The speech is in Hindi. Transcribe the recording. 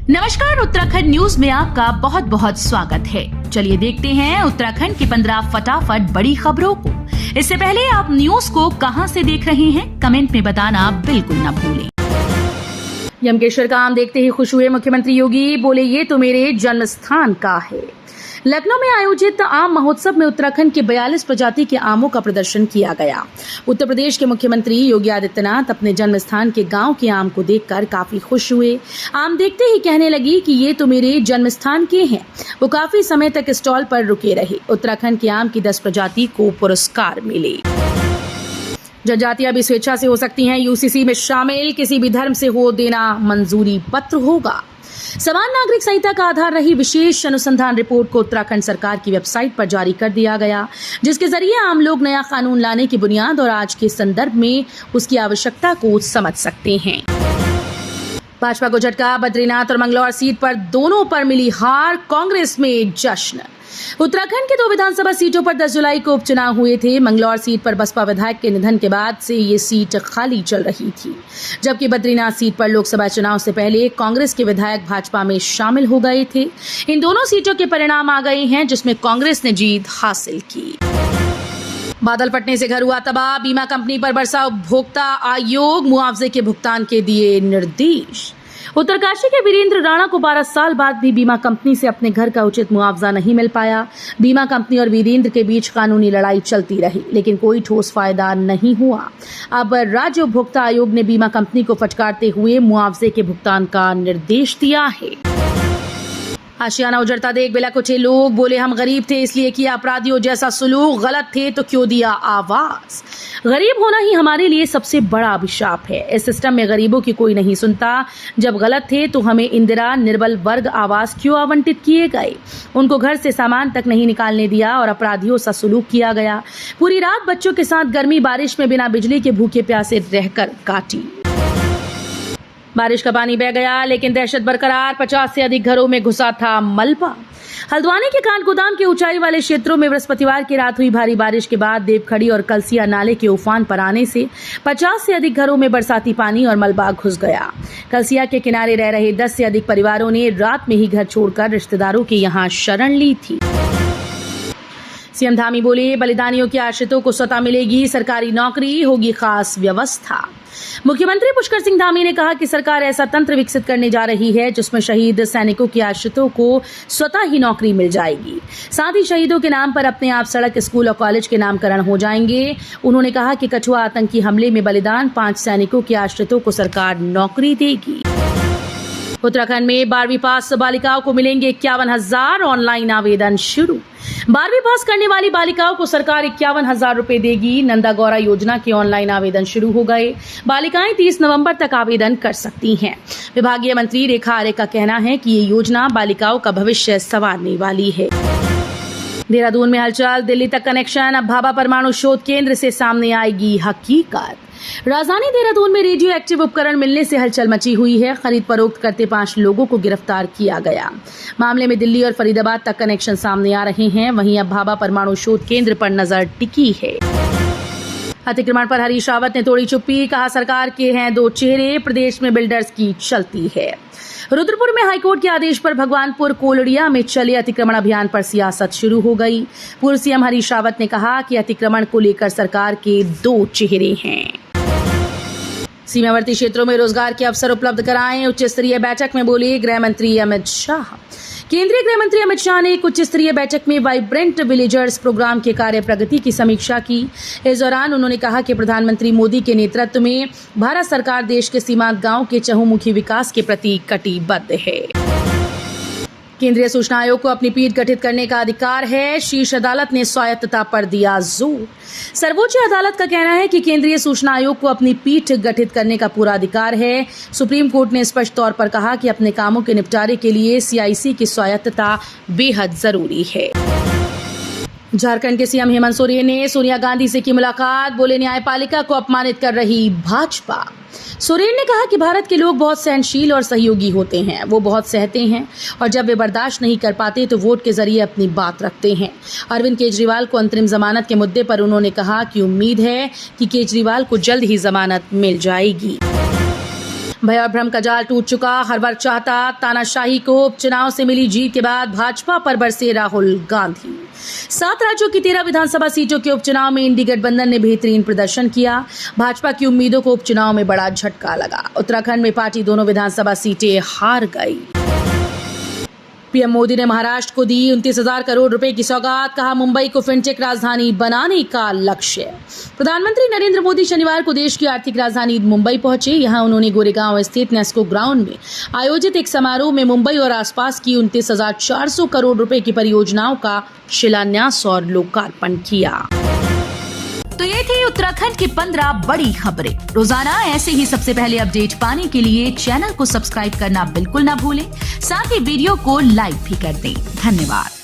नमस्कार, उत्तराखंड न्यूज में आपका बहुत बहुत स्वागत है। चलिए देखते हैं उत्तराखंड की 15 फटाफट बड़ी खबरों को। इससे पहले आप न्यूज को कहां से देख रहे हैं, कमेंट में बताना बिल्कुल न भूलें। यमकेश्वर का आम देखते ही खुश हुए मुख्यमंत्री योगी, बोले ये तो मेरे जन्म स्थान का है। लखनऊ में आयोजित आम महोत्सव में उत्तराखंड के 42 प्रजाति के आमों का प्रदर्शन किया गया। उत्तर प्रदेश के मुख्यमंत्री योगी आदित्यनाथ अपने जन्म स्थान के गांव के आम को देखकर काफी खुश हुए। आम देखते ही कहने लगी कि ये तो मेरे जन्म स्थान के हैं। वो काफी समय तक स्टॉल पर रुके रहे। उत्तराखंड के आम की 10 प्रजाति को पुरस्कार मिले। जनजातियां भी स्वेच्छा से हो सकती हैं यूसीसी में शामिल, किसी भी धर्म से हो देना मंजूरी पत्र होगा। समान नागरिक संहिता का आधार रही विशेष अनुसंधान रिपोर्ट को उत्तराखंड सरकार की वेबसाइट पर जारी कर दिया गया, जिसके जरिए आम लोग नया कानून लाने की बुनियाद और आज के संदर्भ में उसकी आवश्यकता को समझ सकते हैं। भाजपा को झटका, बद्रीनाथ और मंगलौर सीट पर दोनों पर मिली हार, कांग्रेस में जश्न। उत्तराखंड के 2 विधानसभा सीटों पर 10 जुलाई को उपचुनाव हुए थे। मंगलौर सीट पर बसपा विधायक के निधन के बाद से ये सीट खाली चल रही थी, जबकि बद्रीनाथ सीट पर लोकसभा चुनाव से पहले कांग्रेस के विधायक भाजपा में शामिल हो गए थे। इन दोनों सीटों के परिणाम आ गए हैं, जिसमें कांग्रेस ने जीत हासिल की। बादल फटने से घर हुआ तबाह, बीमा कंपनी पर बरसा उपभोक्ता आयोग, मुआवजे के भुगतान के दिए निर्देश। उत्तरकाशी के वीरेंद्र राणा को 12 साल बाद भी बीमा कंपनी से अपने घर का उचित मुआवजा नहीं मिल पाया। बीमा कंपनी और वीरेंद्र के बीच कानूनी लड़ाई चलती रही, लेकिन कोई ठोस फायदा नहीं हुआ। अब राज्य उपभोक्ता आयोग ने बीमा कंपनी को फटकारते हुए मुआवजे के भुगतान का निर्देश दिया है। आशियाना उजड़ता देख बिलख उठे लोग, बोले हम गरीब थे इसलिए किया अपराधियों जैसा सुलूक, गलत थे तो क्यों दिया आवाज। गरीब होना ही हमारे लिए सबसे बड़ा अभिशाप है। इस सिस्टम में गरीबों की कोई नहीं सुनता। जब गलत थे तो हमें इंदिरा निर्बल वर्ग आवास क्यों आवंटित किए गए, उनको घर से सामान तक नहीं निकालने दिया और अपराधियों सा सुलूक किया गया। पूरी रात बच्चों के साथ गर्मी बारिश में बिना बिजली के भूखे प्यासे रहकर काटी। बारिश का पानी बह गया, लेकिन दहशत बरकरार। 50 से अधिक घरों में घुसा था मलबा। हल्द्वानी के काठगोदाम के ऊंचाई वाले क्षेत्रों में बृहस्पतिवार की रात हुई भारी बारिश के बाद देवखड़ी और कलसिया नाले के उफान पर आने से 50 से अधिक घरों में बरसाती पानी और मलबा घुस गया। कलसिया के किनारे रह रहे 10 से अधिक परिवारों ने रात में ही घर छोड़कर रिश्तेदारों के यहां शरण ली थी। सीएम धामी बोले, बलिदानियों के आश्रितों को स्वतः मिलेगी सरकारी नौकरी, होगी खास व्यवस्था। मुख्यमंत्री पुष्कर सिंह धामी ने कहा कि सरकार ऐसा तंत्र विकसित करने जा रही है जिसमें शहीद सैनिकों के आश्रितों को स्वतः ही नौकरी मिल जाएगी। साथ ही शहीदों के नाम पर अपने आप सड़क, स्कूल और कॉलेज के नामकरण हो जाएंगे। उन्होंने कहा कि कठुआ आतंकी हमले में बलिदान 5 सैनिकों के आश्रितों को सरकार नौकरी देगी। उत्तराखंड में 12वीं पास बालिकाओं को मिलेंगे 51,000, ऑनलाइन आवेदन शुरू। 12वीं पास करने वाली बालिकाओं को सरकार 51,000 रुपए देगी। नंदा गौरा योजना के ऑनलाइन आवेदन शुरू हो गए। बालिकाएं 30 नवंबर तक आवेदन कर सकती हैं। विभागीय मंत्री रेखा आर्य का कहना है कि ये योजना बालिकाओं का भविष्य संवारने वाली है। देहरादून में हलचल, दिल्ली तक कनेक्शन, अब भाभा परमाणु शोध केंद्र से सामने आएगी हकीकत। राजधानी देहरादून में रेडियो एक्टिव उपकरण मिलने से हलचल मची हुई है। खरीद फरोख्त करते 5 लोगों को गिरफ्तार किया गया। मामले में दिल्ली और फरीदाबाद तक कनेक्शन सामने आ रहे हैं। वहीं अब भाभा परमाणु शोध केंद्र पर नजर टिकी है। अतिक्रमण पर हरीश रावत ने तोड़ी चुप्पी, कहा सरकार के हैं 2 चेहरे, प्रदेश में बिल्डर्स की चलती है। रुद्रपुर में हाईकोर्ट के आदेश पर भगवानपुर कोलड़िया में चले अतिक्रमण अभियान पर सियासत शुरू हो गई। पूर्व सीएम हरीश रावत ने कहा कि अतिक्रमण को लेकर सरकार के 2 चेहरे हैं। सीमावर्ती क्षेत्रों में रोजगार के अवसर उपलब्ध कराएं, उच्च स्तरीय बैठक में बोले गृह मंत्री अमित शाह। केंद्रीय गृह मंत्री अमित शाह ने एक उच्च स्तरीय बैठक में वाइब्रेंट विलेजर्स प्रोग्राम के कार्य प्रगति की समीक्षा की। इस दौरान उन्होंने कहा कि प्रधानमंत्री मोदी के नेतृत्व में भारत सरकार देश के सीमांत गांव के चहुमुखी विकास के प्रति कटिबद्ध है। केंद्रीय सूचना आयोग को अपनी पीठ गठित करने का अधिकार है, शीर्ष अदालत ने स्वायत्तता पर दिया जोर। सर्वोच्च अदालत का कहना है कि केंद्रीय सूचना आयोग को अपनी पीठ गठित करने का पूरा अधिकार है। सुप्रीम कोर्ट ने स्पष्ट तौर पर कहा कि अपने कामों के निपटारे के लिए सीआईसी की स्वायत्तता बेहद जरूरी है। झारखंड के सीएम हेमंत सोरेन ने सोनिया गांधी से की मुलाकात, बोले न्यायपालिका को अपमानित कर रही भाजपा। सोरेन ने कहा कि भारत के लोग बहुत सहनशील और सहयोगी होते हैं, वो बहुत सहते हैं और जब वे बर्दाश्त नहीं कर पाते तो वोट के जरिए अपनी बात रखते हैं। अरविंद केजरीवाल को अंतरिम जमानत के मुद्दे पर उन्होंने कहा कि उम्मीद है कि केजरीवाल को जल्द ही जमानत मिल जाएगी। भय और भ्रम का जाल टूट चुका। हर बार चाहता तानाशाही को। उपचुनाव से मिली जीत के बाद भाजपा पर बरसे राहुल गांधी। 7 राज्यों की 13 विधानसभा सीटों के उपचुनाव में इंडी गठबंधन ने बेहतरीन प्रदर्शन किया। भाजपा की उम्मीदों को उपचुनाव में बड़ा झटका लगा। उत्तराखंड में पार्टी दोनों विधानसभा सीटें हार गई। पीएम मोदी ने महाराष्ट्र को दी 29,000 करोड़ रुपए की सौगात। कहा, मुंबई को फिनटेक राजधानी बनाने का लक्ष्य। प्रधानमंत्री नरेंद्र मोदी शनिवार को देश की आर्थिक राजधानी मुंबई पहुंचे। यहां उन्होंने गोरेगांव स्थित नेस्को ग्राउंड में आयोजित एक समारोह में मुंबई और आसपास की 29,400 करोड़ रुपए की परियोजनाओं का शिलान्यास और लोकार्पण किया। तो ये थी उत्तराखंड की 15 बड़ी खबरें। रोजाना ऐसे ही सबसे पहले अपडेट पाने के लिए चैनल को सब्सक्राइब करना बिल्कुल ना भूलें। साथ ही वीडियो को लाइक भी कर दें। धन्यवाद।